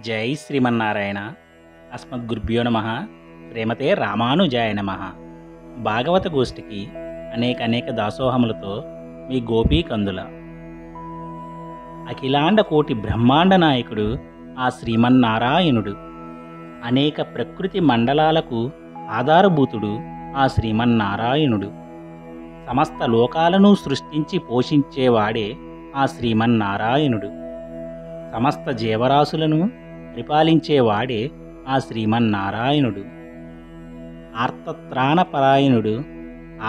జై శ్రీమన్నారాయణ. అస్మద్గురుభ్యో నమ. శ్రీమతే రామానుజాయ నమ. భాగవత గోష్ఠికి అనేక దాసోహములతో మీ గోపీకందుల. అఖిలాండ కోటి బ్రహ్మాండ నాయకుడు ఆ శ్రీమన్నారాయణుడు. అనేక ప్రకృతి మండలాలకు ఆధారభూతుడు ఆ శ్రీమన్నారాయణుడు. సమస్త లోకాలను సృష్టించి పోషించేవాడే ఆ శ్రీమన్నారాయణుడు. సమస్త జీవరాశులను పరిపాలించేవాడే ఆ శ్రీమన్నారాయణుడు. ఆర్తత్రాణపరాయణుడు,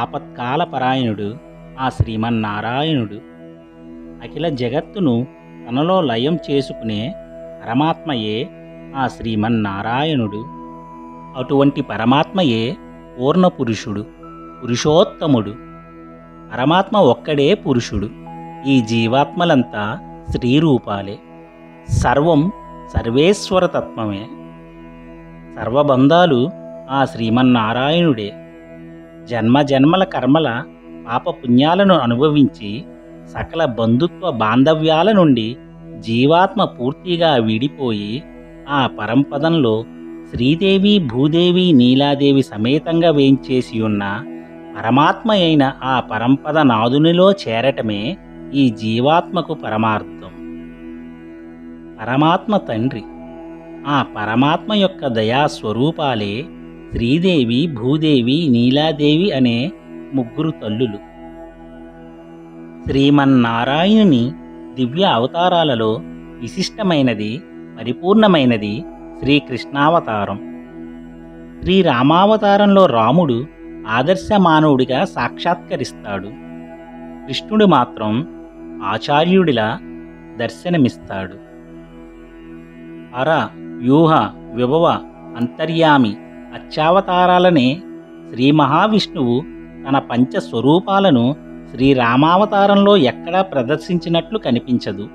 ఆపత్కాలపరాయణుడు ఆ శ్రీమన్నారాయణుడు. అఖిల జగత్తును తనలో లయం చేసుకునే పరమాత్మయే ఆ శ్రీమన్నారాయణుడు. అటువంటి పరమాత్మయే పూర్ణపురుషుడు, పురుషోత్తముడు. పరమాత్మ ఒక్కడే పురుషుడు. ఈ జీవాత్మలంతా స్త్రీరూపాలే. సర్వం సర్వేశ్వరతత్వమే. సర్వబంధాలు ఆ శ్రీమన్నారాయణుడే. జన్మజన్మల కర్మల పాపపుణ్యాలను అనుభవించి సకల బంధుత్వ బాంధవ్యాల నుండి జీవాత్మ పూర్తిగా విడిపోయి ఆ పరంపదంలో శ్రీదేవి భూదేవి నీలాదేవి సమేతంగా వేంచేసి ఉన్న పరమాత్మ అయిన ఆ పరంపద నాదునిలో చేరటమే ఈ జీవాత్మకు పరమార్థం. పరమాత్మ తండ్రి. ఆ పరమాత్మ యొక్క దయాస్వరూపాలే శ్రీదేవి భూదేవి నీలాదేవి అనే ముగ్గురు తల్లులు. శ్రీమన్నారాయణుని దివ్య అవతారాలలో విశిష్టమైనది, పరిపూర్ణమైనది శ్రీకృష్ణావతారం. శ్రీరామావతారంలో రాముడు ఆదర్శ మానవుడిగా సాక్షాత్కరిస్తాడు. కృష్ణుడు మాత్రం ఆచార్యుడిలా దర్శనమిస్తాడు. అర, వ్యూహ, విభవ, అంతర్యామి అర్చావతారాలనే శ్రీ మహావిష్ణువు తన పంచస్వరూపాలను శ్రీరామావతారంలో ఎక్కడా ప్రదర్శించినట్లు కనిపించదు.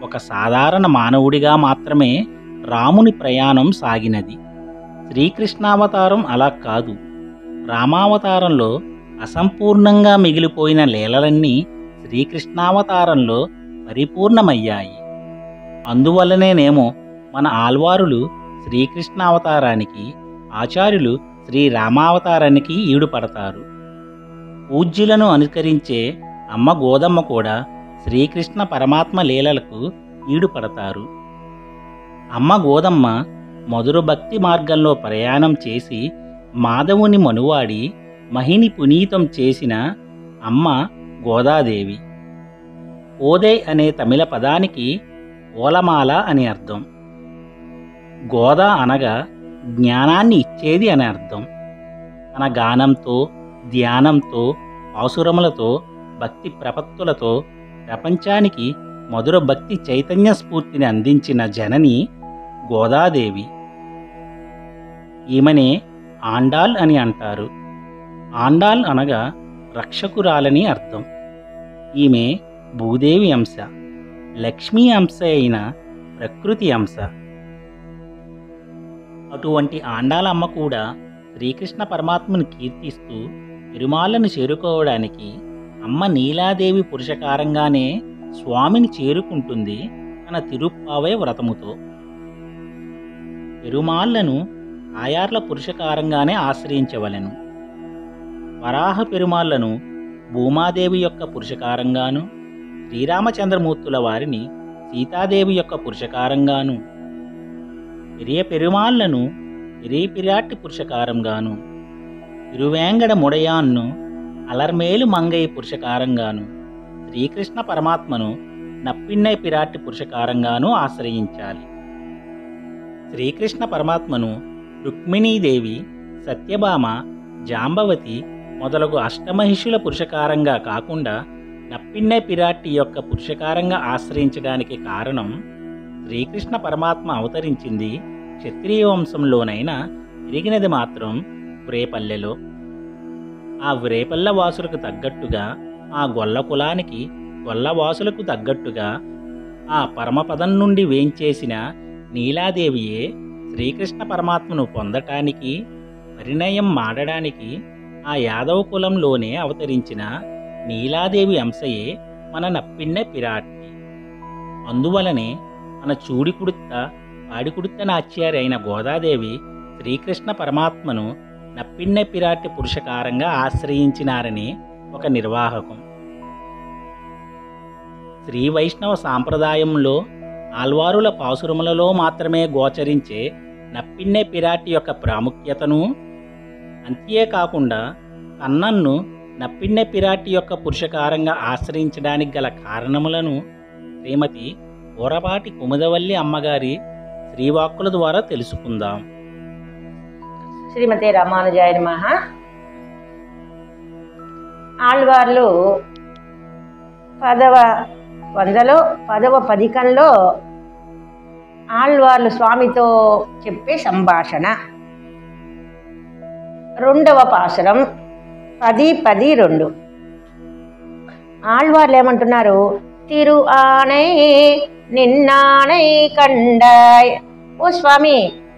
ఒక సాధారణ మానవుడిగా మాత్రమే రాముని ప్రయాణం సాగినది. శ్రీకృష్ణావతారం అలా కాదు. రామావతారంలో అసంపూర్ణంగా మిగిలిపోయిన లీలలన్నీ శ్రీకృష్ణావతారంలో పరిపూర్ణమయ్యాయి. అందువల్లనేనేమో మన ఆల్వారులు శ్రీకృష్ణావతారానికి, ఆచార్యులు శ్రీరామావతారానికి ఈడుపడతారు. పూజ్యులను అనుకరించే అమ్మ గోదమ్మ కూడా శ్రీకృష్ణ పరమాత్మ లీలలకు ఈడుపడతారు. అమ్మ గోదమ్మ మధుర భక్తి మార్గంలో ప్రయాణం చేసి మాధవుని మనువాడి మహిని పునీతం చేసిన అమ్మ గోదాదేవి. ఓదే అనే తమిళ పదానికి ఓలమాల అని అర్థం. గోద అనగా జ్ఞానాన్ని ఇచ్చేది అని అర్థం. తన గానంతో, ధ్యానంతో, పాసురములతో, భక్తి ప్రపత్తులతో ప్రపంచానికి మధుర భక్తి చైతన్య స్ఫూర్తిని అందించిన జనని గోదాదేవి. ఈమెనే ఆండాల్ అని అంటారు. ఆండాల్ అనగా రక్షకురాలని అర్థం. ఈమె భూదేవి అంశ, లక్ష్మీ అంశ అయిన ప్రకృతి అంశ. అటువంటి ఆండాలమ్మ కూడా శ్రీకృష్ణ పరమాత్మను కీర్తిస్తూ తిరుమాలను చేరుకోవడానికి అమ్మ నీలాదేవి పురుషకారంగానే స్వామిని చేరుకుంటుంది తన తిరుప్పావై వ్రతముతో. పెరుమాళ్లను ఆయార్ల పురుషకారంగానే ఆశ్రయించవలెను. వరాహ పెరుమాళ్లను భూమాదేవి యొక్క పురుషకారంగాను, శ్రీరామచంద్రమూర్తుల వారిని సీతాదేవి యొక్క పురుషకారంగాను, పెరియ పెరుమాళ్లను పెరియ పిరాట్టి పురుషకారంగాను, తిరువేంగడ ముడయాన్ను అలర్మేలు మంగయ్య పురుషకారంగాను, శ్రీకృష్ణ పరమాత్మను నప్పిన్నై పిరాట్టి పురుషకారంగాను ఆశ్రయించాలి. శ్రీకృష్ణ పరమాత్మను రుక్మిణీదేవి, సత్యభామ, జాంబవతి మొదలగు అష్టమహిషుల పురుషకారంగా కాకుండా నప్పిన్నై పిరాట్టి యొక్క పురుషకారంగా ఆశ్రయించడానికి కారణం, శ్రీకృష్ణ పరమాత్మ అవతరించింది క్షత్రియ వంశంలోనైనా తిరిగినది మాత్రం వ్రేపల్లెలో. ఆ వ్రేపల్ల వాసులకు తగ్గట్టుగా, ఆ గొల్ల కులానికి గొల్లవాసులకు తగ్గట్టుగా ఆ పరమపదం నుండి వేంచేసిన నీలాదేవియే శ్రీకృష్ణ పరమాత్మను పొందటానికి, పరిణయం మాడడానికి ఆ యాదవ కులంలోనే అవతరించిన నీలాదేవి అంశయే మన నప్పిన్నె పిరాట్టి. అందువలనే మన చూడికుడుత్త పాడికుడుత నాచ్యారి అయిన గోదాదేవి శ్రీకృష్ణ పరమాత్మను నప్పిన్నె పిరాట్టి పురుషకారంగా ఆశ్రయించినారని ఒక నిర్వాహకం. శ్రీ వైష్ణవ సాంప్రదాయంలో ఆల్వారుల పాసురములలో మాత్రమే గోచరించే నప్పిన్నె పిరాట్టి యొక్క ప్రాముఖ్యతను, అంతేకాకుండా కన్నన్ను నప్పిన్నె పిరాట్టి యొక్క పురుషకారంగా ఆశ్రయించడానికి గల కారణములను శ్రీమతి ఊరపాటి కుముదవల్లి అమ్మగారి శ్రీవాక్కుల ద్వారా తెలుసుకుందాం. శ్రీమతే రామానుజాయ నమః. ఆళ్వార్లు 10వ వందలో 10వ పదికంలో ఆళ్వార్లు స్వామితో చెప్పే సంభాషణ. 2వ పాసురం 10-10-2. ఆళ్వార్లు ఏమంటున్నారు? తిరు ఆనై నిన్నానై కండాయ్. ఓ స్వామి,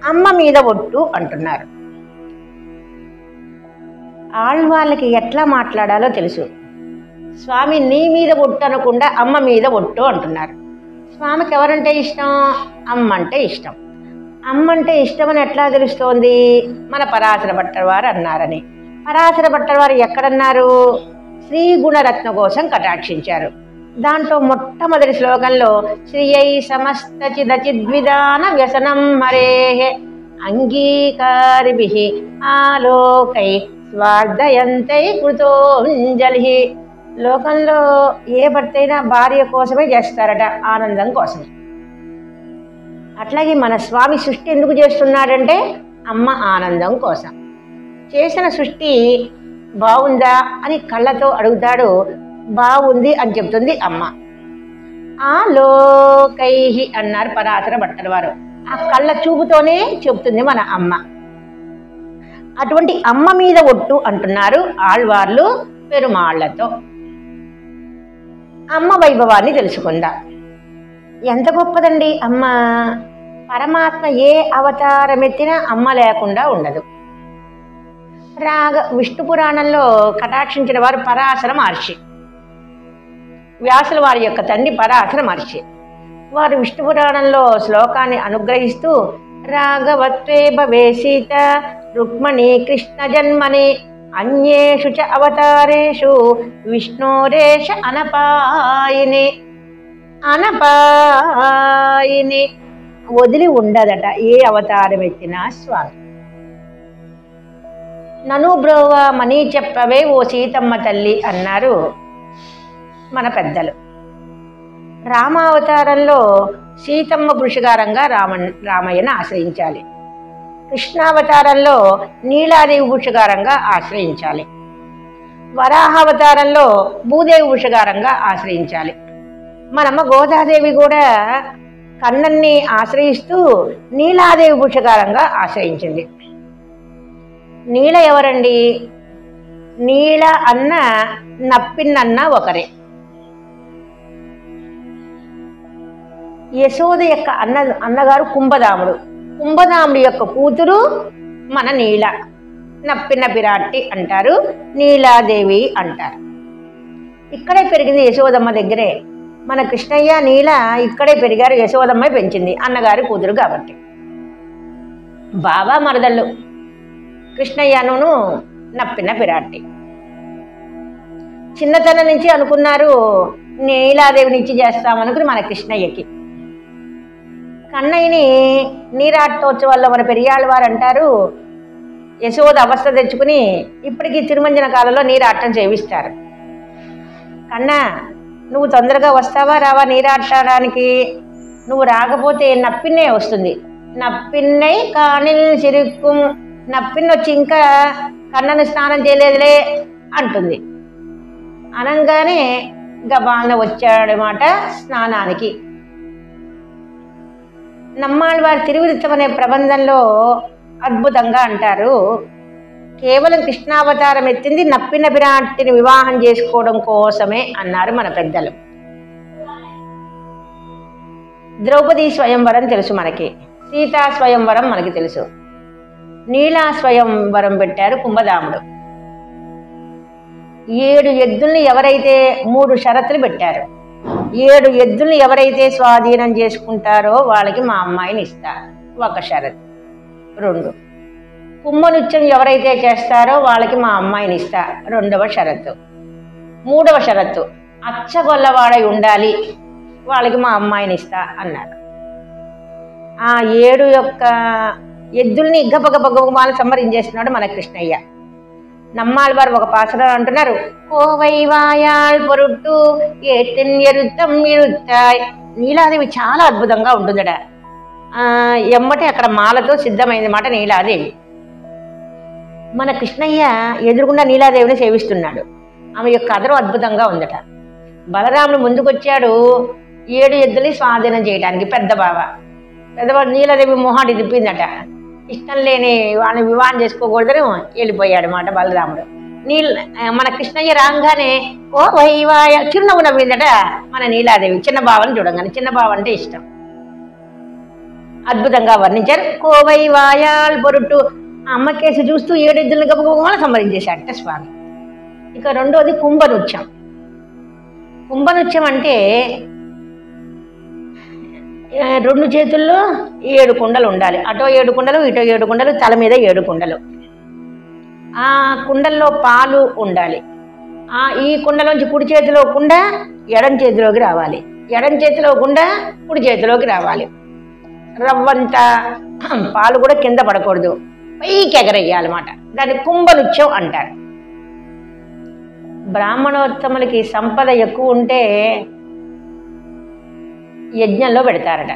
అమ్మ మీద ఒట్టు అంటున్నారు. ఆళ్వార్లకి ఎట్లా మాట్లాడాలో తెలుసు. స్వామి నీ మీద ఒట్టు అనకుండా అమ్మ మీద ఒట్టు అంటున్నారు. స్వామికి ఎవరంటే ఇష్టం? అమ్మ అంటే ఇష్టం. అమ్మ అంటే ఇష్టమని ఎట్లా తెలుస్తోంది? మన పరాశర భట్టర్ వారు అన్నారని. పరాశర భట్టర్ వారు ఎక్కడన్నారు? శ్రీ గుణరత్న కోసం కటాక్షించారు. దాంట్లో మొట్టమొదటి శ్లోకంలో శ్రీయై సమస్త చిదచిద్విధాన వ్యసనం హరేహే అంగీకారిభిః ఆలోకై స్వార్థయంతై కృతోంజలి. లోకంలో ఏ భర్త అయినా భార్య కోసమే చేస్తారట, ఆనందం కోసమే. అట్లాగే మన స్వామి సృష్టి ఎందుకు చేస్తున్నాడంటే అమ్మ ఆనందం కోసం. చేసిన సృష్టి బాగుందా అని కళ్ళతో అడుగుతాడు, బాగుంది అని చెప్తుంది అమ్మ. ఆలోకై అన్నారు పరాశర భట్టర్ వారు. ఆ కళ్ళ చూపుతోనే చెప్తుంది మన అమ్మ. అటువంటి అమ్మ మీద ఒట్టు అంటున్నారు ఆళ్వార్లు పెరుమాళ్లతో. అమ్మ వైభవాన్ని తెలుసుకుందాం. ఎంత గొప్పదండి అమ్మ! పరమాత్మ ఏ అవతారం ఎత్తినా అమ్మ లేకుండా ఉండదు. విష్ణు పురాణంలో కటాక్షించిన వారు పరాశర మహర్షి. వ్యాసుల వారి యొక్క తండ్రి పరాశర మహర్షి. వారు విష్ణు పురాణంలో శ్లోకాన్ని అనుగ్రహిస్తూ రాఘవత్వే భవే సీత రుక్మణి కృష్ణ జన్మని అన్యేషు చ అవతారేషు విష్ణోరేష అనపాయిని. అనపాయిని వదిలి ఉండదట ఏ అవతారం ఎత్తినా స్వామి. నను బ్రోవ మనీ చెప్పవే ఓ సీతమ్మ తల్లి అన్నారు మన పెద్దలు. రామావతారంలో సీతమ్మ పురుషకారంగా రామయ్యను ఆశ్రయించాలి. కృష్ణావతారంలో నీలాదేవి పురుషకారంగా ఆశ్రయించాలి. వరాహావతారంలో భూదేవి పురుషకారంగా ఆశ్రయించాలి. మనమ్మ గోదాదేవి కూడా కన్నన్ని ఆశ్రయిస్తూ నీలాదేవి పురుషకారంగా ఆశ్రయించింది. నీల ఎవరండి? నీల అన్న నప్పిన్నన్న ఒకరే. యశోద యొక్క అన్నగారు కుంభదాముడు. కుంభదాముడి యొక్క కూతురు మన నీల. నప్పిన్న పిరాట్టి అంటారు, నీలాదేవి అంటారు. ఇక్కడే పెరిగింది యశోదమ్మ దగ్గరే. మన కృష్ణయ్య నీల ఇక్కడే పెరిగారు. యశోదమ్మ పెంచింది, అన్నగారి కూతురు కాబట్టి. బాబా మరదళ్ళు కృష్ణయ్యను నప్పిన పిరాట్టి. చిన్నతనం నుంచి అనుకున్నారు నీలాదేవి నుంచి చేస్తామనుకుని మన కృష్ణయ్యకి. కన్నయ్యని నీరాటోత్సవాల్లో మన పెరియాళ్ళ వారు అంటారు, యశోద అవస్థ తెచ్చుకుని ఇప్పటికీ తిరుమంజన కాలంలో నీరాటం చేయిస్తారు. కన్నా నువ్వు తొందరగా వస్తావా రావా నీరాటడానికి? నువ్వు రాకపోతే నప్పిన్నే వస్తుంది. నప్పిన్నై కానిల్ చిరుక్కుం. నప్పిన్నొచ్చి ఇంకా కన్నను స్నానం చేయలేదులే అంటుంది. అనంగానే గబాలన వచ్చాడనమాట స్నానానికి. నమ్మాళ్ళవారి తిరువిరుత్తం అనే ప్రబంధంలో అద్భుతంగా అంటారు, కేవలం కృష్ణావతారం ఎత్తింది నప్పిన పిరాట్టిని వివాహం చేసుకోవడం కోసమే అన్నారు మన పెద్దలు. ద్రౌపదీ స్వయంవరం తెలుసు మనకి, సీతా స్వయంవరం మనకి తెలుసు, నీలా స్వయంవరం పెట్టారు కుంభదాముడు. 7 ఎద్దుల్ని ఎవరైతే 3 షరతులు పెట్టారు, 7 ఎద్దుల్ని ఎవరైతే స్వాధీనం చేసుకుంటారో వాళ్ళకి మా అమ్మాయిని ఇస్తా, ఒక షరతు. 2, కుంభనృత్యం ఎవరైతే చేస్తారో వాళ్ళకి మా అమ్మాయిని ఇస్తా, 2వ షరతు. 3వ షరతు, అచ్చగొల్లవాడై ఉండాలి, వాళ్ళకి మా అమ్మాయిని ఇస్తా అన్నారు. ఆ 7 యొక్క ఎద్దుల్ని గబగబగబని సంహరించేస్తున్నాడు మన కృష్ణయ్య. నమ్మాళ్వారు ఒక పాసలో అంటున్నారు, కోవై వాయాల్ పొరుట్టు ఏటెన్ ఎరుత్తం ఇరుత్తాయ్. నీలాదేవి చాలా అద్భుతంగా ఉంటుందట. ఎమ్మటే అక్కడ మాలతో సిద్ధమైంది మాట నీలాదేవి. మన కృష్ణయ్య ఎదురుగుండా నీలాదేవిని సేవిస్తున్నాడు. ఆమె యొక్క కథనం అద్భుతంగా ఉందట. బలరాముడు ముందుకొచ్చాడు 7 ఎద్దుల్ని స్వాధీనం చేయడానికి. పెద్ద నీలాదేవి మొహాటి తిప్పిందట. ఇష్టం లేని వాళ్ళని వివాహం చేసుకోకూడదని వెళ్ళిపోయాడు మాట బలరాముడు. మన కృష్ణయ్య రాగానే ఓ వైవాయ చిరునవ్వు నవ్విందట మన నీలాదేవి. చిన్న బావని చూడంగానే, చిన్న బావ అంటే ఇష్టం. అద్భుతంగా వర్ణించారు. కోవైవాయాల్ పొరుట్టు అమ్మ కేసు చూస్తూ 7 ఎద్దులను గబగబా సంహరించేశాడట స్వామి. ఇక 2వది కుంభనృత్యం. కుంభనృత్యం అంటే 2 చేతుల్లో 7 కుండలు ఉండాలి. అటో 7 కుండలు, ఇటో 7 కుండలు, తల మీద 7 కుండలు. ఆ కుండల్లో పాలు ఉండాలి. ఈ కుండలోంచి కుడి చేతిలో కుండ ఎడం చేతిలోకి రావాలి, ఎడం చేతిలో కుండ కుడి చేతిలోకి రావాలి. రవ్వంత పాలు కూడా కింద పడకూడదు, పైకి ఎగరేయాలన్నమాట. దాన్ని కుంభనృత్యం అంటారు. బ్రాహ్మణోత్తములకి సంపద ఎక్కువ ఉంటే యజ్ఞంలో పెడతారట.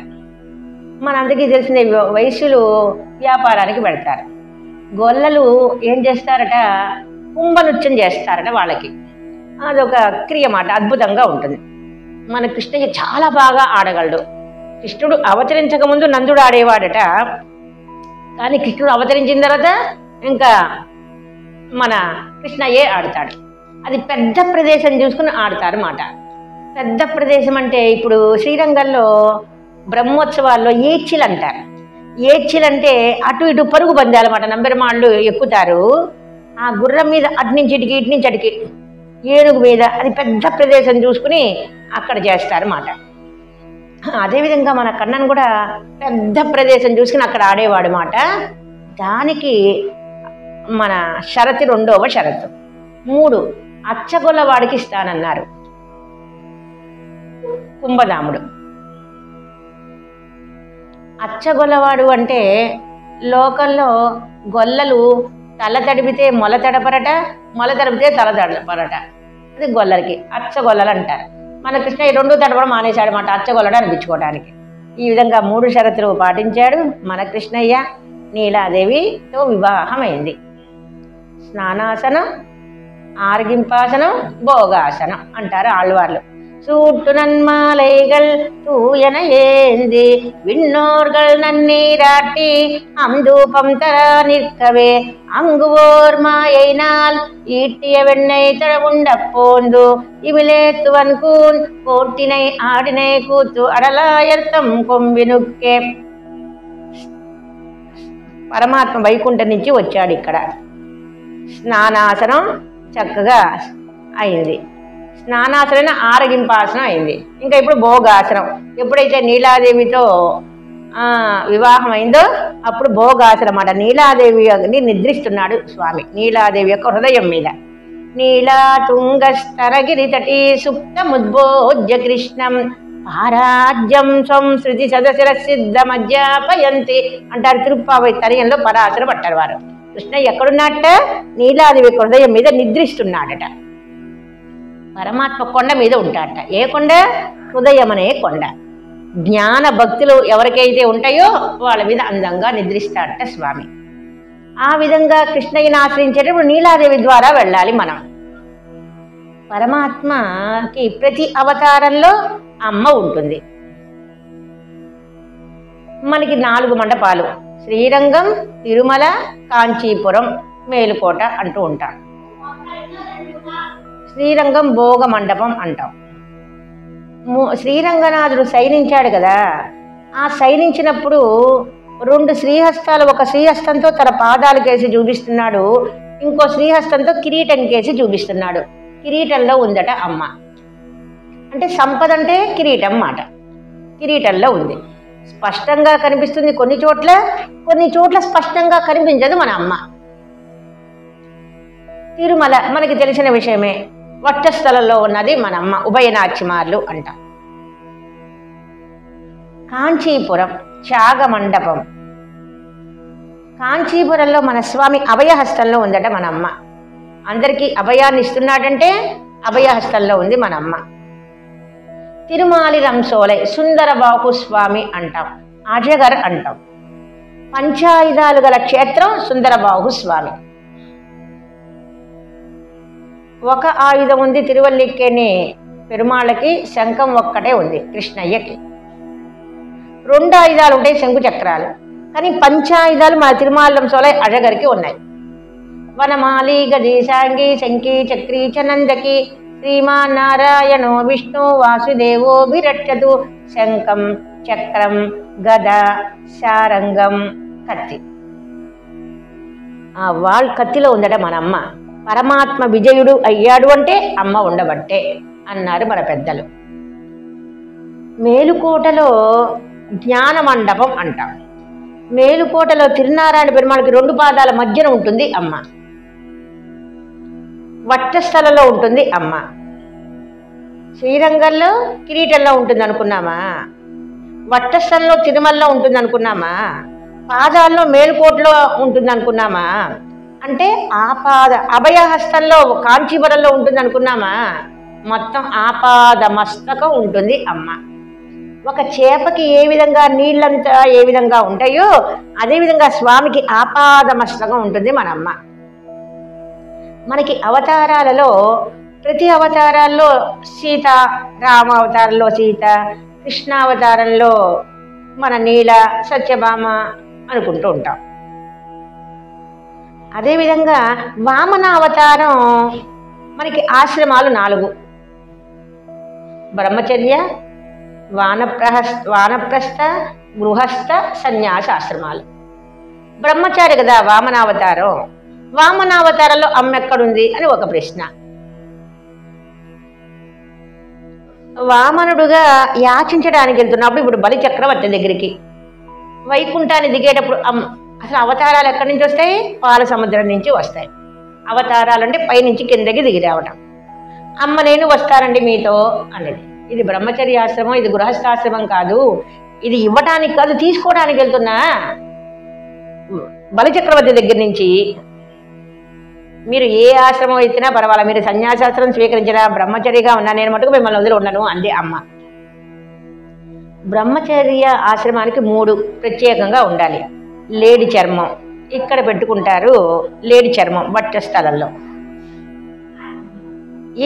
మనందరికీ తెలిసిన వైశ్యులు వ్యాపారానికి పెడతారు. గొల్లలు ఏం చేస్తారట, కుంభనృత్యం చేస్తారట వాళ్ళకి. అదొక క్రియ మాట, అద్భుతంగా ఉంటుంది. మన కృష్ణయ్య చాలా బాగా ఆడగలడు. కృష్ణుడు అవతరించక ముందు నందుడు ఆడేవాడట, కానీ కృష్ణుడు అవతరించిన తర్వాత ఇంకా మన కృష్ణయ్యే ఆడతాడు. అది పెద్ద ప్రదేశం చూసుకుని ఆడతారు మాట. పెద్ద ప్రదేశం అంటే ఇప్పుడు శ్రీరంగంలో బ్రహ్మోత్సవాల్లో ఏడ్చిలు అంటారు. ఏడ్చిలు అంటే అటు ఇటు పరుగు పందాలన్నమాట. నంబెరమాళ్ళు ఎక్కుతారు, ఆ గుర్రం మీద అటు నుంచి ఇటుకి, ఇటు నుంచి అటుకి, ఏనుగు మీద. అది పెద్ద ప్రదేశం చూసుకుని అక్కడ చేస్తారు మాట. అదేవిధంగా మన కన్నన్ కూడా పెద్ద ప్రదేశం చూసుకుని అక్కడ ఆడేవాడు మాట. దానికి మన షరతు 2వ షరతు. 3, అచ్చగొల్ల వాడికి ఇస్తానన్నారు కుంభదాముడు. అచ్చగొల్లవాడు అంటే లోకల్లో గొల్లలు తల తడిపితే మొల తడపరట, మొల తడిపితే తల తడపరట. అది గొల్లలకి అచ్చగొల్లలు అంటారు. మన కృష్ణయ్య 2 తడపడం మానేశాడు మాట, అచ్చగొల్లడు అనిపించుకోవడానికి. ఈ విధంగా 3 షరతులు పాటించాడు మన కృష్ణయ్య. నీలాదేవితో వివాహమైంది. స్నానాసనం, ఆరగింపాసనం, భోగాసనం అంటారు ఆళ్వార్లు. சூட்டு நன்மாலைகள் தூயன ஏந்தி விண்ணோர்கள் நன்னீராட்டி அம்தூபம் தர நிற்கவே அங்குவோர் மாயினால் ஈட்டிய வெண்ணெய் தழவுண்ட போந்து இவிலேத்துவன் கூன் கோட்டினை ஆடினை கூத்து అడలాయర్తం కొంబినుక్కే. పరమాత్మ వైకుంఠం నుంచి వచ్చాడు. ఇక్కడ స్నానాసనం చక్కగా అయింది, స్నానాసనం ఆరగింపాసనం అయింది. ఇంకా ఇప్పుడు భోగాసనం. ఎప్పుడైతే నీలాదేవితో వివాహం అయిందో అప్పుడు భోగాసనం అన్నమాట. నీలాదేవిని నిద్రిస్తున్నాడు స్వామి నీలాదేవి యొక్క హృదయం మీద. నీలా తుంగస్తరగిరి తటి సుప్తముద్భోజ్య కృష్ణం పారాజ్యం సంస్కృతి సదశిర సిద్ధ మధ్యాపయంతి అంటారు. తిరుప్పావై తనయంలో పరాశర పట్టారు వారు. కృష్ణ ఎక్కడున్నట్ట? నీలాదేవి హృదయం మీద నిద్రిస్తున్నాడట. పరమాత్మ కొండ మీద ఉంటాడట. ఏ కొండ? హృదయం అనే కొండ. జ్ఞాన భక్తులు ఎవరికైతే ఉంటాయో వాళ్ళ మీద అందంగా నిద్రిస్తాడట స్వామి. ఆ విధంగా కృష్ణయ్యని ఆశ్రయించేటప్పుడు నీలాదేవి ద్వారా వెళ్ళాలి మనం. పరమాత్మకి ప్రతి అవతారంలో అమ్మ ఉంటుంది. మనకి 4 మండపాలు, శ్రీరంగం, తిరుమల, కాంచీపురం, మేలుకోట అంటూ ఉంటాం. శ్రీరంగం భోగ మండపం అంటాం. శ్రీరంగనాథుడు శయనించాడు కదా, ఆ శయనించినప్పుడు 2 శ్రీహస్తాలు, ఒక శ్రీహస్తంతో తన పాదాలు కేసి చూపిస్తున్నాడు, ఇంకో శ్రీహస్తంతో కిరీటం కేసి చూపిస్తున్నాడు. కిరీటంలో ఉందట అమ్మ. అంటే సంపద అంటే కిరీటం మాట. కిరీటంలో ఉంది, స్పష్టంగా కనిపిస్తుంది కొన్ని చోట్ల, కొన్ని చోట్ల స్పష్టంగా కనిపించదు మన అమ్మ. తిరుమల మనకి తెలిసిన విషయమే, వక్షస్థలంలో ఉన్నది మన అమ్మ, ఉభయనాచ్యమార్లు అంట. కాంచీపురం త్యాగమండపం, కాంచీపురంలో మన స్వామి అభయహస్తంలో ఉందట మన అమ్మ. అందరికీ అభయాన్ని ఇస్తున్నాడంటే అభయహస్తంలో ఉంది మన అమ్మ. తిరుమాలి రంసోలై సుందరబాహు స్వామి అంటాం, అజగర్ అంటాం. పంచాయుధాలు గల క్షేత్రం సుందరబాహు స్వామి. ఒక ఆయుధం ఉంది తిరువల్లికేని పెరుమాళ్ళకి, శంఖం ఒక్కటే ఉంది కృష్ణయ్యకి. 2 ఆయుధాలు ఉంటాయి, శంకు చక్రాలు. కానీ పంచాయుధాలు మన తిరుమాలి రంసోలై అజగర్కి ఉన్నాయి. వనమాలి గజీశాంగి శంఖీ చక్రీ చనందకి శ్రీమాన్ నారాయణో విష్ణు వాసుదేవో విరక్షతు. శంఖం, చక్రం, గద, శారంగం, కత్తి. ఆ వాళ్ళ కత్తిలో ఉందట మన అమ్మ. పరమాత్మ విజయుడు అయ్యాడు అంటే అమ్మ ఉండబట్టే అన్నారు మన పెద్దలు. మేలుకోటలో జ్ఞాన మండపం అంటాం. మేలుకోటలో తిరునారాయణ పెరుమాళకి 2 పాదాల మధ్యన ఉంటుంది అమ్మ. వక్షస్థలంలో ఉంటుంది అమ్మ. శ్రీరంగంలో కిరీటంలో ఉంటుంది అనుకున్నామా? వక్షస్థలంలో తిరుమలలో ఉంటుంది అనుకున్నామా? పాదాల్లో మేలుకోటలో ఉంటుంది అనుకున్నామా? అంటే ఆపాద అభయహస్తంలో కాంచీపురంలో ఉంటుంది అనుకున్నామా? మొత్తం ఆపాద మస్తకం ఉంటుంది అమ్మ. ఒక చేపకి ఏ విధంగా నీళ్ళంతా ఏ విధంగా ఉంటాయో అదేవిధంగా స్వామికి ఆపాద మస్తకం ఉంటుంది మన అమ్మ. మనకి అవతారాలలో ప్రతి అవతారాల్లో సీత, రామ అవతారంలో సీత, కృష్ణావతారంలో మన నీల, సత్యభామ అనుకుంటూ ఉంటాం. అదేవిధంగా వామన అవతారం మనకి ఆశ్రమాలు 4: బ్రహ్మచర్య, వానప్రస్థ, గృహస్థ, సన్యాస ఆశ్రమాలు. బ్రహ్మచారి కదా వామనావతారం. వామనావతారంలో అమ్మ ఎక్కడుంది అని ఒక ప్రశ్న. వామనుడుగా యాచించడానికి వెళ్తున్నప్పుడు ఇప్పుడు బలి చక్రవర్తి దగ్గరికి, వైకుంఠాన్ని దిగేటప్పుడు అసలు అవతారాలు ఎక్కడి నుంచి వస్తాయి? పాల సముద్రం నుంచి వస్తాయి. అవతారాలంటే పైనుంచి కిందకి దిగి రావటం. అమ్మ నేను వస్తానండి మీతో అనేది. ఇది బ్రహ్మచర్య ఆశ్రమం, ఇది గృహస్థాశ్రమం కాదు, ఇది ఇవ్వటానికి కాదు తీసుకోవడానికి వెళ్తున్నా. బలిచక్రవర్తి దగ్గర నుంచి మీరు ఏ ఆశ్రమం ఎత్తినా పర్వాలేదు, మీరు సన్యాసాశ్రమం స్వీకరించినా బ్రహ్మచర్యగా ఉన్నా నేను మటుకు మిమ్మల్ని వదిలి ఉండను అంది అమ్మ. బ్రహ్మచర్య ఆశ్రమానికి 3 ప్రత్యేకంగా ఉండాలి. లేడి చర్మం ఇక్కడ పెట్టుకుంటారు, లేడి చర్మం వక్షస్థలంలో.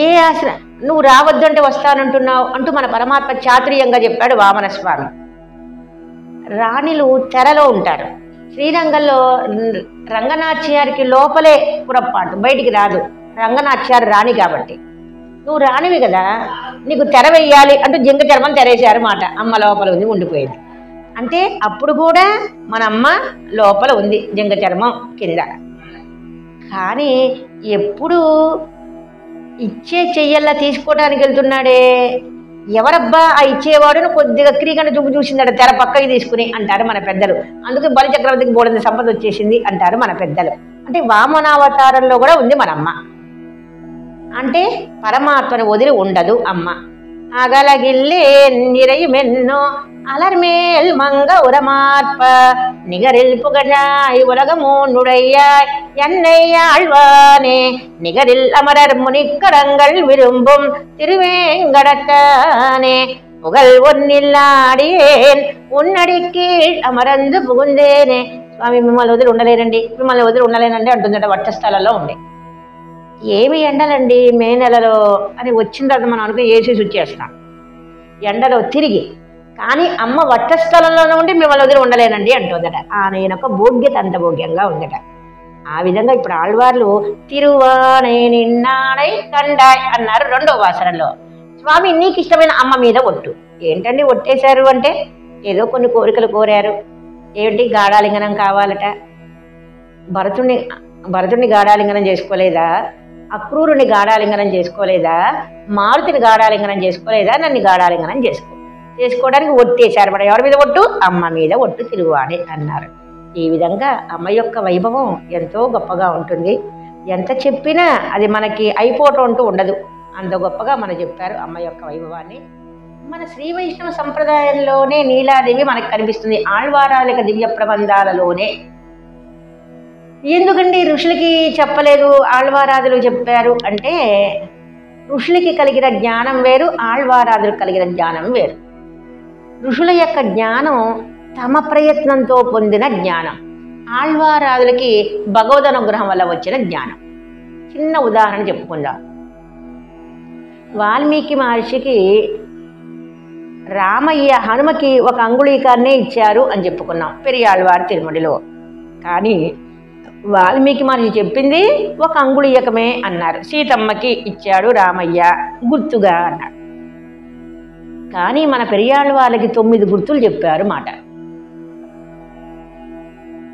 ఏ ఆశ్రమం నువ్వు రావద్దు అంటే వస్తానంటున్నావు అంటూ మన పరమాత్మ చాతుర్యంగా చెప్పాడు వామన స్వామి. రాణిలు తెరలో ఉంటారు. శ్రీరంగంలో రంగనాచ్యారికి లోపలే పురపాటు, బయటికి రాదు. రంగనాచ్యారు రాణి కాబట్టి నువ్వు రాణివి కదా, నీకు తెర వెయ్యాలి అంటూ జింక చర్మం తెరేశారు మాట. అమ్మ లోపల ఉంది, ఉండిపోయింది. అంటే అప్పుడు కూడా మన అమ్మ లోపల ఉంది జింక చర్మం కింద. కానీ ఎప్పుడు ఇచ్చే చెయ్యల్లా తీసుకోవడానికి వెళ్తున్నాడే, ఎవరబ్బా ఆ ఇచ్చేవాడును కొద్దిగా క్రీకను చూపు చూసిందట తెర పక్కకి తీసుకుని అంటారు మన పెద్దలు. అందుకే బలి చక్రవర్తికి బోడంత సంపద వచ్చేసింది అంటారు మన పెద్దలు. అంటే వామనావతారంలో కూడా ఉంది మన అమ్మ. అంటే పరమాత్మను వదిలి ఉండదు అమ్మ. అగలగిల్లే నిరయుమెన్నో అలర్మేల్ మంగ ఉరమార్ప నిగరిల్ పుగజాయ్ ఉలగమూనుడయ్యాయ్ ఎన్నయ్యాழ்வானே நிகரில் அமரர் முனிக்கரங்கள் விரும்பும் திருவேங்கடத்தானே புகழ் ஒன்னில்லாடியேன் ఉన్నడి కీళ్ అమరందు పుగుందేనే. స్వామి మిమ్మల్ని వదిలి ఉండలేనండి, మిమ్మల్ని వదిలి ఉండలేనండి అంటుందట వక్షస్థలంలో ఉండి. ఏమి ఎండలండి మే నెలలో అని వచ్చిన తర్వాత మనం అనుకుని ఏసీసి వచ్చేస్తాం ఎండలో తిరిగి. కానీ అమ్మ వక్షస్థలంలోనే ఉండి మిమ్మల్ని వదిలి ఉండలేనండి అంటుందట. నేనొక భోగ్యత అంత భోగ్యంగా ఉందట. ఆ విధంగా ఇప్పుడు ఆళ్వార్లు తిరువాణై నిన్నాడై కండాయ్ అన్నారు 2వ వాసనలో. స్వామి నీకు ఇష్టమైన అమ్మ మీద ఒట్టు. ఏంటండి ఒట్టేశారు అంటే ఏదో కొన్ని కోరికలు కోరారు. ఏంటి గాఢాలింగనం కావాలట. భరతుడిని గాఢాలింగనం చేసుకోలేదా? అక్రూరుని గాఢాలింగనం చేసుకోలేదా, మారుతిని గాఢాలింగనం చేసుకోలేదా, నన్ను గాఢాలింగనం చేసుకోవడానికి ఒట్టేశారు. మన ఎవరి మీద ఒట్టు? అమ్మ మీద ఒట్టు తిరుగువాణి అన్నారు. ఈ విధంగా అమ్మ యొక్క వైభవం ఎంతో గొప్పగా ఉంటుంది. ఎంత చెప్పినా అది మనకి అయిపోవటం అంటూ ఉండదు. అంత గొప్పగా మనం చెప్పారు అమ్మ యొక్క వైభవాన్ని. మన శ్రీ వైష్ణవ సంప్రదాయంలోనే నీలాదేవి మనకు కనిపిస్తుంది, ఆళ్వారాలిక దివ్య ప్రబంధాలలోనే. ఎందుకండి ఋషులకి చెప్పలేదు, ఆళ్వారాదులు చెప్పారు అంటే, ఋషులకి కలిగిన జ్ఞానం వేరు, ఆళ్వారాదులు కలిగిన జ్ఞానం వేరు. ఋషుల యొక్క జ్ఞానం తమ ప్రయత్నంతో పొందిన జ్ఞానం, ఆళ్వారాదులకి భగవద్ అనుగ్రహం వల్ల వచ్చిన జ్ఞానం. చిన్న ఉదాహరణ చెప్పుకుందాం. వాల్మీకి మహర్షికి రామయ్య హనుమకి ఒక అంగుళీకాన్నే ఇచ్చారు అని చెప్పుకున్నాం పెరియాళ్వారి తిరుమడిలో. కానీ వాల్మీకి మహర్షి చెప్పింది ఒక అంగుళీయకమే అన్నారు. సీతమ్మకి ఇచ్చాడు రామయ్య గుర్తుగా అన్నాడు. కానీ మన పెరియాళ్వారికి 9 గుర్తులు చెప్పారు మాట.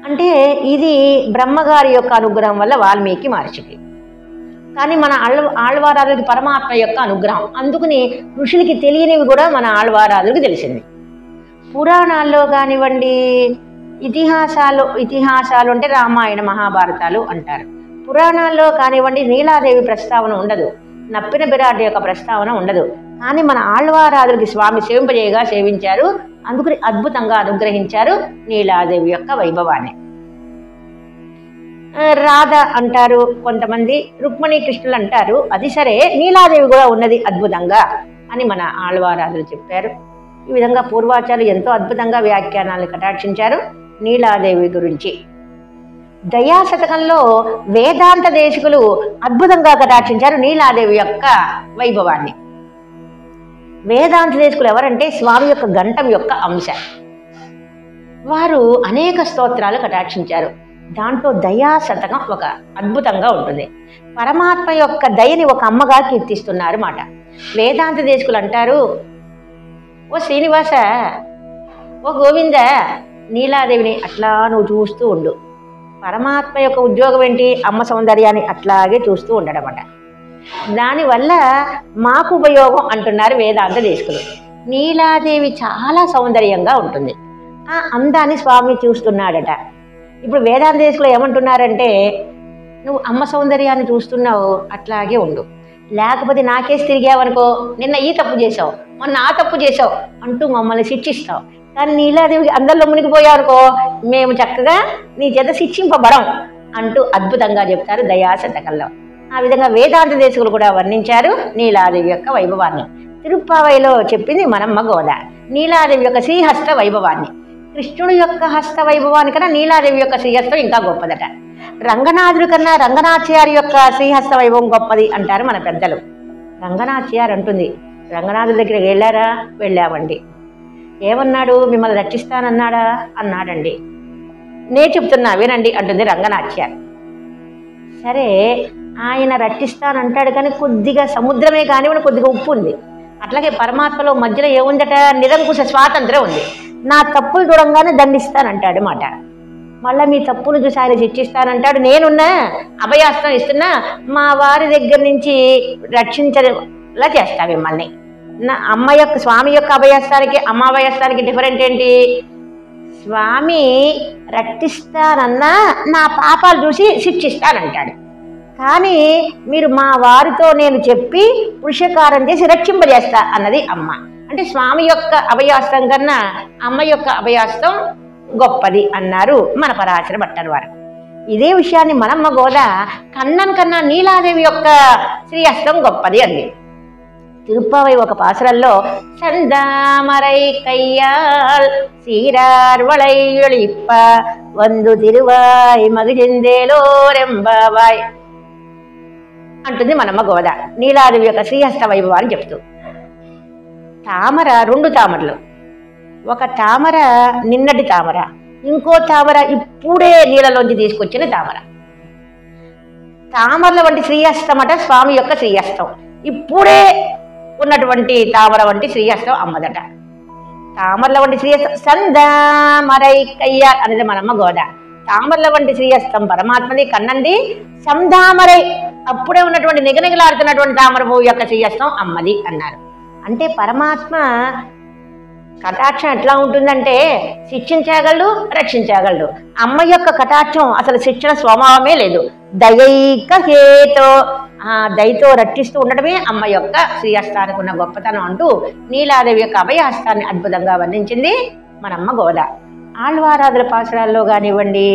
అంటే ఇది బ్రహ్మగారి యొక్క అనుగ్రహం వల్ల వాల్మీకి మహర్షికి. కానీ మన ఆళ్వారాదులకి పరమాత్మ యొక్క అనుగ్రహం, అందుకని ఋషులకి తెలియనివి కూడా మన ఆళ్వారాదులకు తెలిసింది. పురాణాల్లో కానివ్వండి, ఇతిహాసాలు అంటే రామాయణ మహాభారతాలు అంటారు. పురాణాల్లో కానివ్వండి నీలాదేవి ప్రస్తావన ఉండదు, నప్పిన బిరాటి యొక్క ప్రస్తావన ఉండదు. కానీ మన ఆళ్వారాదులకి స్వామి సేవింపజేయగా సేవించారు, అందుకని అద్భుతంగా అనుగ్రహించారు నీలాదేవి యొక్క వైభవాన్ని. రాధ అంటారు కొంతమంది, రుక్మిణీ కృష్ణులు అంటారు, అది సరే నీలాదేవి కూడా ఉన్నది అద్భుతంగా అని మన ఆళ్వారాదులు చెప్పారు. ఈ విధంగా పూర్వాచార్యులు ఎంతో అద్భుతంగా వ్యాఖ్యానాలను కటాక్షించారు నీలాదేవి గురించి. దయాశతకంలో వేదాంత దేశికులు అద్భుతంగా కటాక్షించారు నీలాదేవి యొక్క వైభవాన్ని. వేదాంత దేశికులు ఎవరంటే స్వామి యొక్క గంటం యొక్క అంశ. వారు అనేక స్తోత్రాలు కటాక్షించారు. దాంట్లో దయాశతకం ఒక అద్భుతంగా ఉంటుంది. పరమాత్మ యొక్క దయని ఒక అమ్మగా కీర్తిస్తున్నారు మాట. వేదాంత దేశికులు అంటారు, ఓ శ్రీనివాస, ఓ గోవింద, నీలాదేవిని అట్లా నువ్వు చూస్తూ ఉండు. పరమాత్మ యొక్క ఉద్యోగం ఏంటి? అమ్మ సౌందర్యాన్ని అట్లాగే చూస్తూ ఉండడం అట. దానివల్ల మాకు ఉపయోగం అంటున్నారు వేదాంత దేశికులు. నీలాదేవి చాలా సౌందర్యంగా ఉంటుంది, ఆ అందాన్ని స్వామి చూస్తున్నాడట. ఇప్పుడు వేదాంత దేశికులు ఏమంటున్నారంటే, నువ్వు అమ్మ సౌందర్యాన్ని చూస్తున్నావు, అట్లాగే ఉండు, లేకపోతే నాకేసి తిరిగావనుకో, నిన్న ఈ తప్పు చేసావు, మొన్న ఆ తప్పు చేసావు అంటూ మమ్మల్ని శిక్షిస్తావు. కానీ నీలాదేవికి అందరిలో మునిగిపోయావనుకో, మేము చక్కగా నీ చేత శిక్షింపబడం అంటూ అద్భుతంగా చెప్తారు దయాశతకంలో. ఆ విధంగా వేదాంత దేశికులు కూడా వర్ణించారు నీలాదేవి యొక్క వైభవాన్ని. తిరుప్పావైలో చెప్పింది మనమ్మ గోద నీలాదేవి యొక్క శ్రీహస్త వైభవాన్ని. కృష్ణుడు యొక్క హస్త వైభవానికన్నా నీలాదేవి యొక్క శ్రీహస్తం ఇంకా గొప్పదట. రంగనాథుడి కన్నా రంగనాథ్యారి యొక్క శ్రీహస్త వైభవం గొప్పది అంటారు మన పెద్దలు. రంగనాథ్యారు అంటుంది, రంగనాథుడి దగ్గరికి వెళ్ళారా? వెళ్ళామండి. ఏమన్నాడు? మిమ్మల్ని రక్షిస్తానన్నాడా? అన్నాడండి. నేను చెప్తున్నా వినండి అంటుంది రంగనాథ్యారు. సరే, ఆయన రక్షిస్తానంటాడు, కానీ కొద్దిగా సముద్రమే కానివ్వండి, కొద్దిగా ఉప్పు ఉంది. అట్లాగే పరమాత్మలో మధ్యలో ఏముందట? నిరంకుశ స్వాతంత్రం ఉంది. నా తప్పులు చూడంగానే దండిస్తానంటాడు మాట. మళ్ళీ మీ తప్పును చూసి ఆయన శిక్షిస్తానంటాడు. నేనున్నా, అభయాస్తం ఇస్తున్నా, మా వారి దగ్గర నుంచి రక్షించేలా చేస్తా మిమ్మల్ని. నా అమ్మ యొక్క స్వామి యొక్క అభయాస్తానికి అమ్మ అభయాస్తానికి డిఫరెంట్ ఏంటి? స్వామి రక్షిస్తానన్నా నా పాపాలు చూసి శిక్షిస్తానంటాడు. కానీ మీరు మా వారితో నేను చెప్పి పురుషకారం చేసి రక్షింపజేస్తా అన్నది అమ్మ. అంటే స్వామి యొక్క అభయాస్తం కన్నా అమ్మ యొక్క అభయాస్తం గొప్పది అన్నారు మన పరాశర భట్టర్ వారు. ఇదే విషయాన్ని మనమ్మ గోద కన్నన్ కన్నా నీలాదేవి యొక్క శ్రీహస్తం గొప్పది అంది. తిరుప్పావై ఒక పాసరల్లో సందామరై కయ్యాల్ సీరార్వళై ఒళిప్ప వందు తిరువాయ్ మగిజిందేలో రెంబావాయ్ అంటుంది మనమ్మ గోద నీలాదేవి యొక్క శ్రీహస్త వైభవాన్ని చెప్తూ. తామర 2 తామరలు, ఒక తామర నిన్నటి తామర, ఇంకో తామర ఇప్పుడే నీళ్ళలోంచి తీసుకొచ్చిన తామర. తామరల వంటి శ్రీహస్తం అట స్వామి యొక్క శ్రీహస్తం. ఇప్పుడే ఉన్నటువంటి తామర వంటి శ్రీహస్తం అమ్మదట. తామరల వంటి శ్రీహస్తం సందామరై కయ్యా అనేది మనమ్మ గోద. తామరల వంటి శ్రీహస్తం పరమాత్మది, కన్నంది సంధామరై అప్పుడే ఉన్నటువంటి నిగనిగలాడుతున్నటువంటి తామర పువ్వు యొక్క శ్రీహస్తం అమ్మది అన్నారు. అంటే పరమాత్మ కటాక్షం ఎట్లా ఉంటుందంటే శిక్షించగలడు, రక్షించగలడు. అమ్మ యొక్క కటాక్షం అసలు శిక్షణ స్వభావమే లేదు. దయైక హేతో, ఆ దయతో రక్షిస్తూ ఉండడమే అమ్మ యొక్క శ్రీహస్తానికి ఉన్న గొప్పతనం అంటూ నీలాదేవి యొక్క అభయహస్తాన్ని అద్భుతంగా వర్ణించింది మనమ్మ గోద. ఆళ్వారాదుల పాసురాల్లో కానివ్వండి,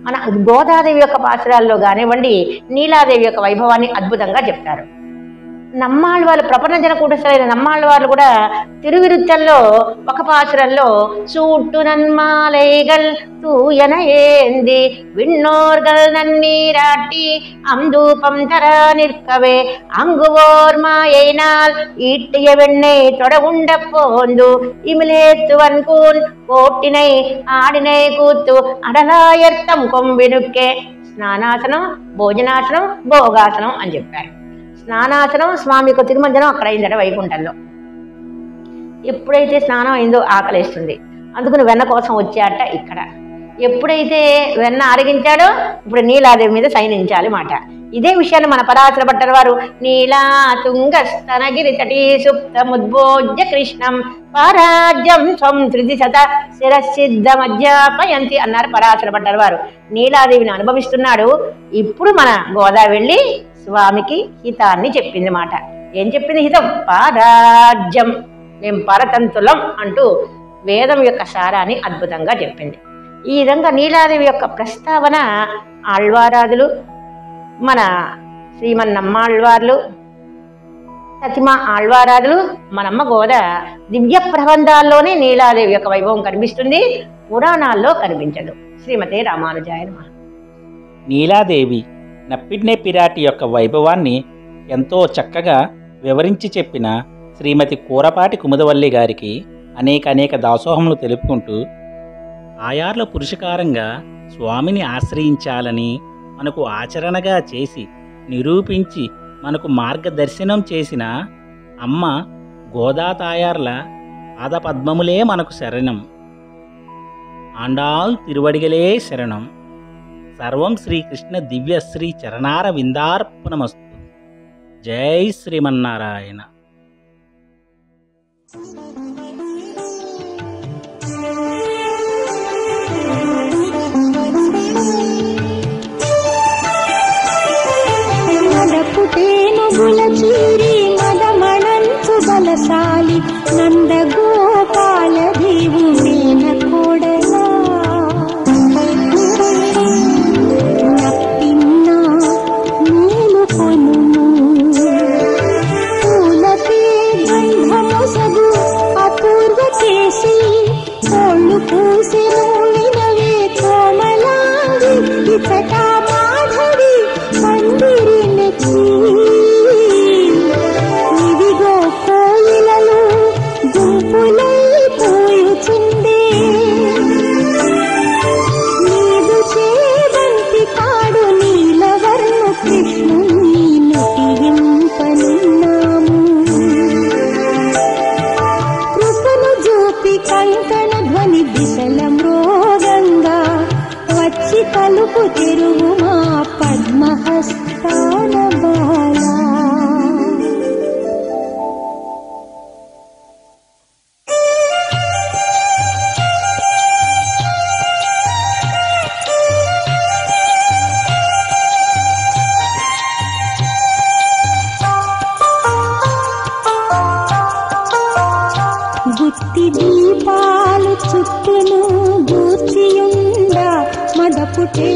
మన గోదాదేవి యొక్క పాసురాల్లో కానివ్వండి, నీలాదేవి యొక్క వైభవాన్ని అద్భుతంగా చెప్తారు. నమ్మాళ్ళవాళ్ళు ప్రపంచ జనకూటస్థులైన నమ్మాళ్ళవాళ్ళు కూడా తిరువిరుత్తల్లో ఒక పాసురంలో సూట్టు నన్మాలైగల్ తూయన ఏంది విన్నోర్గల్ నన్నీరాటి అమ్దూపం తర నిற்கவே அங்குவோர்மாயினால் ஈட்டிய வெண்ணை தொட உண்ட போந்து இமிலேத்துவன் கூன் கோட்டினை ஆடினை கூத்து అడలాయర్తం కొంబినుక్కే. స్నానాసనం, భోజనాసనం, భోగాసనం అని చెప్పారు. స్నానాసనం స్వామి యొక్క తిరుమంజనం అక్కడ అయిందట వైకుంఠంలో. ఎప్పుడైతే స్నానం అయిందో ఆకలిస్తుంది, అందుకని వెన్న కోసం వచ్చాట ఇక్కడ. ఎప్పుడైతే వెన్న అరిగించాడో ఇప్పుడు నీలాదేవి మీద సైనించాలి మాట. ఇదే విషయాన్ని మన పరాశర భట్టర్ వారు నీలా తుంగస్తనగిరి తటీ సుప్తముద్భోజ్య కృష్ణం పరాజ్యం స్వం త్రిది శత శిరసిద్ధ మధ్యాపయంతి అన్నారు పరాశర భట్టర్ వారు. నీలాదేవిని అనుభవిస్తున్నాడు. ఇప్పుడు మన గోదా వెళ్ళి స్వామికి హితాన్ని చెప్పింది మాట. ఏం చెప్పింది హితం? పారాజ్యం, మేము పరతంతులం అంటూ వేదం యొక్క సారాన్ని అద్భుతంగా చెప్పింది. ఈ విధంగా నీలాదేవి యొక్క ప్రస్తావన ఆళ్వారాదులు, మన శ్రీమన్నమ్మాళ్వార్లు, సతిమ ఆళ్వారాదులు, మనమ్మ గోద దివ్య ప్రబంధాల్లోనే నీలాదేవి యొక్క వైభవం కనిపిస్తుంది, పురాణాల్లో కనిపించదు. శ్రీమతే రామానుజాయ నమః. నీలాదేవి నప్పిన్నే పిరాటి యొక్క వైభవాన్ని ఎంతో చక్కగా వివరించి చెప్పిన శ్రీమతి కూరపాటి కుముదవల్లి గారికి అనేక దాసోహములు తెలుపుకుంటూ, ఆయార్ల పురుషకారంగా స్వామిని ఆశ్రయించాలని మనకు ఆచరణగా చేసి నిరూపించి మనకు మార్గదర్శనం చేసిన అమ్మ గోదాతాయార్ల పాదపద్మములే మనకు శరణం. ఆండాల్ తిరువడిగలే శరణం. సర్వం శ్రీకృష్ణ దివ్య శ్రీ చరణార విందార్పణమస్తు. జై శ్రీమన్నారాయణ. బలశాలి నందగోపాల దేవుడైన కోడలా నప్పిన్నా నేను కొనుము పూలపే గంధమొసగు అపూర్వ కేసి కోళ్ళు పూసి వినవే కోమలాంగి ఇచట మాధవి మందిరి నెచ్చి తలుపు తిరుగు మా పద్మహస్తాన బాలా. గుత్తి దీపాలు చుట్టూను గూర్చియుండా మదపుటే